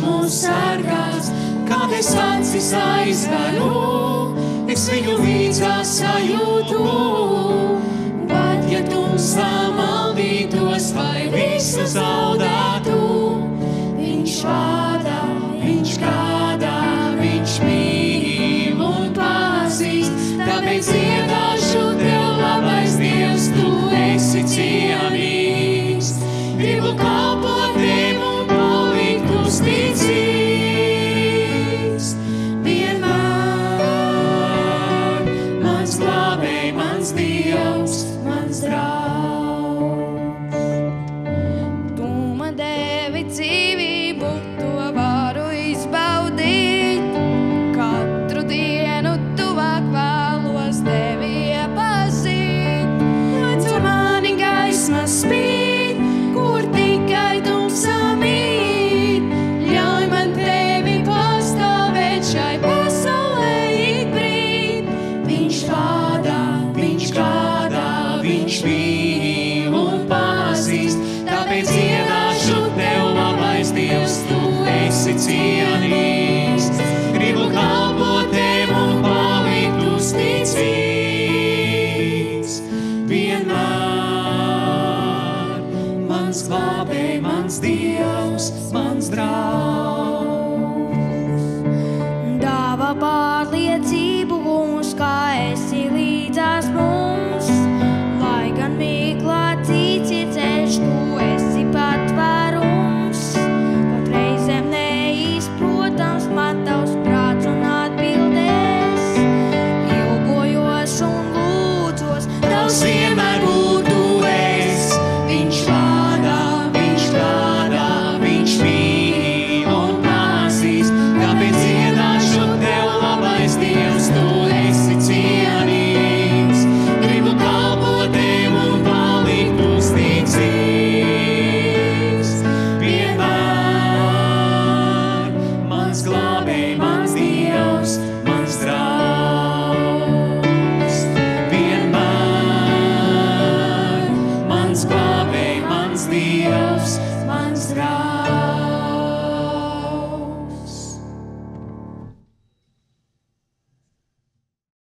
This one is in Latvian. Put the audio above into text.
mūs sargās, kad es acis aizveru, es viņu līdzās sajūtu. Pat ja tumsā maldītos vai visu zaudētu, viņš vada, viņš gādā, viņš mīl un pazīst, tāpēc dziedāšu tev labais Dievs, tu esi cienīgs. Gribu kalpot tev un palikt uzticīgs. Vienmēr mans glābēj, mans Dievs, mans draugs. Tu man devi dzīvību, to varu izbaudīt. Katru dienu tuvāk vēlos tevi iepazīt. Caur mani gaisma spīd, kur tikai tumsa mīt. Ļauj man tevi pastāvēt šai pasaulē ik brīd. Viņš vada, viņš gādā, viņš mīl un pazīst, tāpēc dziedāšu tev labais Dievs, tu esi cienīgs. Gribu kalpot tev un palikt uzticīgs. Vienmēr mans glābēj, mans Dievs, mans draugs.